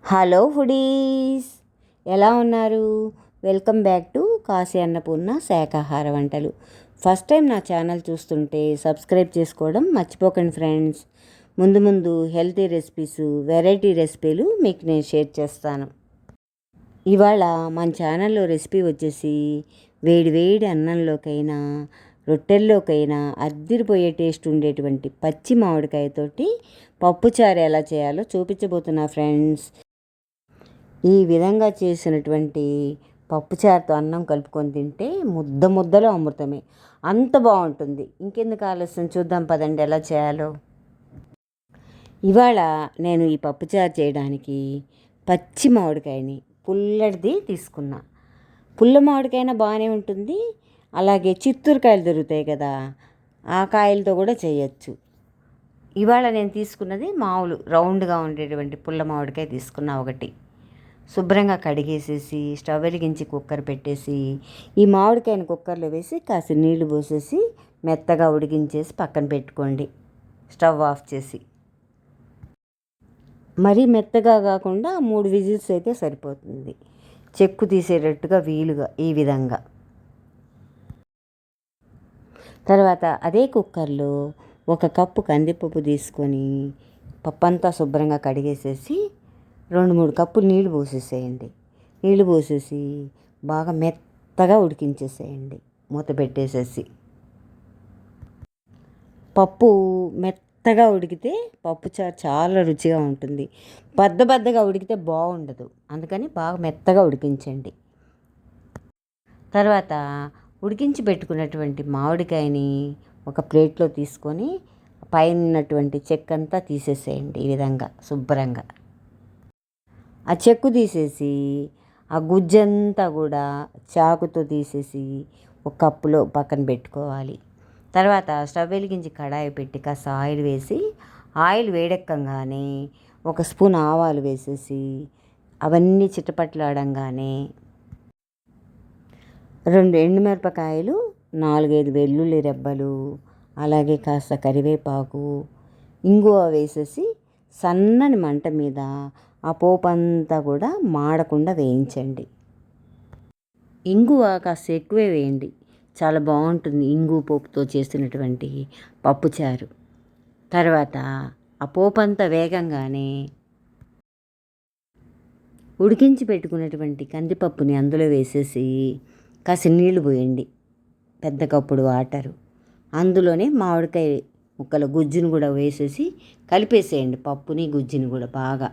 Hello foodies, ఎలా ఉన్నారు? Welcome back to Kashi Annapurna శాకాహార వంటలు. ఫస్ట్ టైం నా ఛానల్ చూస్తుంటే సబ్స్క్రైబ్ చేసుకోవడం మర్చిపోకండి ఫ్రెండ్స్. ముందు ముందు హెల్తీ రెసిపీస్, వెరైటీ రెసిపీలు మీకు నేను షేర్ చేస్తాను. ఇవాళ మన ఛానల్లో రెసిపీ వచ్చేసి వేడి వేడి అన్నంలోకైనా రొట్టెల్లోకైనా అద్దిరిపోయే టేస్ట్ ఉండేటువంటి పచ్చి మామిడికాయతోటి పప్పుచారు ఎలా చేయాలో చూపించబోతున్నా ఫ్రెండ్స్. ఈ విధంగా చేసినటువంటి పప్పుచారుతో అన్నం కలుపుకొని తింటే ముద్ద ముద్దలో అమృతమే, అంత బాగుంటుంది. ఇంకెందుకు ఆలస్యం, చూద్దాం పదండి ఎలా చేయాలో. ఇవాళ నేను ఈ పప్పుచారు చేయడానికి పచ్చి మామిడికాయని పుల్లటిది తీసుకున్నా. పుల్ల మామిడికాయన బాగానే ఉంటుంది, అలాగే చిత్తూరు కాయలు దొరుకుతాయి కదా, ఆ కాయలతో కూడా చేయొచ్చు. ఇవాళ నేను తీసుకున్నది మామూలు రౌండ్గా ఉండేటువంటి పుల్ల మామిడికాయ తీసుకున్నా. ఒకటి శుభ్రంగా కడిగేసేసి స్టవ్ వెలిగించి కుక్కర్ పెట్టేసి ఈ మామిడికాయని కుక్కర్లో వేసి కాసి నీళ్లు పోసేసి మెత్తగా ఉడికించేసి పక్కన పెట్టుకోండి. స్టవ్ ఆఫ్ చేసి, మరీ మెత్తగా కాకుండా 3 విజిల్స్ అయితే సరిపోతుంది, చెక్కు తీసేటట్టుగా వీలుగా ఈ విధంగా. తర్వాత అదే కుక్కర్లో 1 కప్పు కందిపప్పు తీసుకొని పప్పంతా శుభ్రంగా కడిగేసేసి 2-3 కప్పులు నీళ్లు పోసేసేయండి. నీళ్లు పోసేసి బాగా మెత్తగా ఉడికించేసేయండి మూత పెట్టేసేసి. పప్పు మెత్తగా ఉడికితే పప్పుచారు చాలా రుచిగా ఉంటుంది. బద్దగా ఉడికితే బాగుండదు, అందుకని బాగా మెత్తగా ఉడికించండి. తర్వాత ఉడికించి పెట్టుకున్నటువంటి మామిడికాయని ఒక ప్లేట్లో తీసుకొని పైన ఉన్నటువంటి చెక్కంతా తీసేసేయండి. ఈ విధంగా శుభ్రంగా ఆ చెక్కు తీసేసి ఆ గుజ్జంతా కూడా చాకుతో తీసేసి ఒక కప్పులో పక్కన పెట్టుకోవాలి. తర్వాత స్టవ్ వెలిగించి కడాయి పెట్టి కాస్త ఆయిల్ వేసి, ఆయిల్ వేడెక్కగానే 1 స్పూన్ ఆవాలు వేసేసి అవన్నీ చిటపట్లాడంగానే 2 ఎండుమిరపకాయలు, 4-5 వెల్లుల్లి రెబ్బలు, అలాగే కాస్త కరివేపాకు, ఇంగువ వేసేసి సన్నని మంట మీద ఆ పోపు అంతా కూడా మాడకుండా వేయించండి. ఇంగువ కాస్త ఎక్కువే వేయండి, చాలా బాగుంటుంది ఇంగు పోపుతో చేసినటువంటి పప్పుచారు. తర్వాత ఆ పోపు అంతా వేగంగానే ఉడికించి పెట్టుకున్నటువంటి కందిపప్పుని అందులో వేసేసి కాస్త నీళ్లు పోయండి, పెద్ద కప్పుడు వాటరు. అందులోనే మామిడికాయ ముక్కల గుజ్జును కూడా వేసేసి కలిపేసేయండి, పప్పుని గుజ్జుని కూడా బాగా.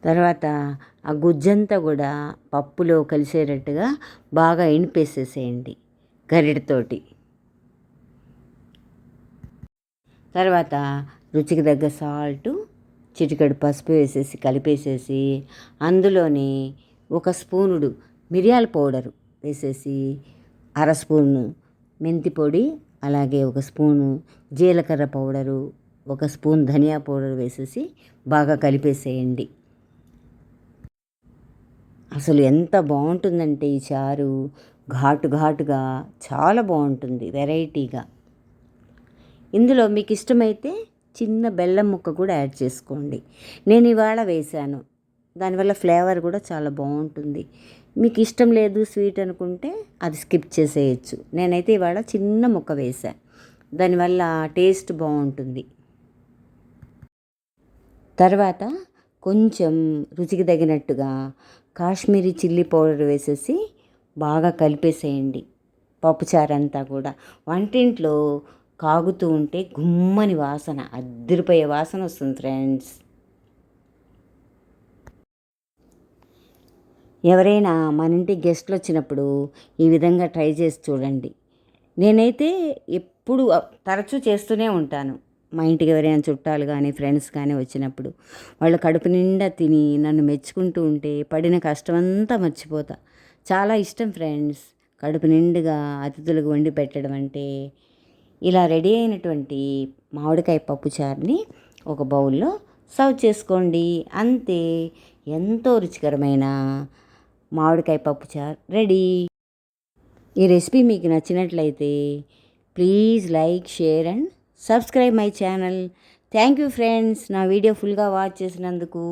తర్వాత ఆ గుజ్జంతా కూడా పప్పులో కలిసేటట్టుగా బాగా ఎనిపేసేసేయండి గరిటతోటి. తర్వాత రుచికి తగ్గ సాల్టు, చిటికెడు పసుపు వేసేసి కలిపేసేసి అందులోని 1 స్పూనుడు మిరియాల పౌడరు వేసేసి 1/2 స్పూను మెంతి పొడి, అలాగే 1 స్పూను జీలకర్ర పౌడరు, 1 స్పూన్ ధనియా పౌడర్ వేసేసి బాగా కలిపేసేయండి. అసలు ఎంత బాగుంటుందంటే ఈ చారు ఘాటుగా చాలా బాగుంటుంది, వెరైటీగా. ఇందులో మీకు ఇష్టమైతే చిన్న బెల్లం ముక్క కూడా యాడ్ చేసుకోండి. నేను ఇవాళ వేశాను, దానివల్ల ఫ్లేవర్ కూడా చాలా బాగుంటుంది. మీకు ఇష్టం లేదు స్వీట్ అనుకుంటే అది స్కిప్ చేసేయచ్చు. నేనైతే ఇవాళ చిన్న ముక్క వేశాను, దానివల్ల టేస్ట్ బాగుంటుంది. తర్వాత కొంచెం రుచికి తగినట్టుగా కాశ్మీరీ చిల్లీ పౌడర్ వేసేసి బాగా కలిపేసేయండి. పప్పుచారంతా కూడా వంటింట్లో కాగుతూ ఉంటే గుమ్మని వాసన, అద్దరిపోయే వాసన వస్తుంది ఫ్రెండ్స్. ఎవరైనా మన ఇంటికి గెస్ట్లు వచ్చినప్పుడు ఈ విధంగా ట్రై చేసి చూడండి. నేనైతే ఎప్పుడు తరచూ చేస్తూనే ఉంటాను. మా ఇంటికి ఎవరైనా చుట్టాలు కానీ ఫ్రెండ్స్ కానీ వచ్చినప్పుడు వాళ్ళు కడుపు నిండా తిని నన్ను మెచ్చుకుంటూ ఉంటే పడిన కష్టమంతా మర్చిపోతా. చాలా ఇష్టం ఫ్రెండ్స్ కడుపు నిండుగా అతిథులకు వండి పెట్టడం అంటే. ఇలా రెడీ అయినటువంటి మామిడికాయ పప్పుచారుని ఒక బౌల్లో సర్వ్ చేసుకోండి, అంతే. ఎంతో రుచికరమైన మామిడికాయ పప్పుచారు రెడీ. ఈ రెసిపీ మీకు నచ్చినట్లయితే please like, share and subscribe my channel. Thank you friends, నా వీడియో ఫుల్గా వాచ్ చేసినందుకు.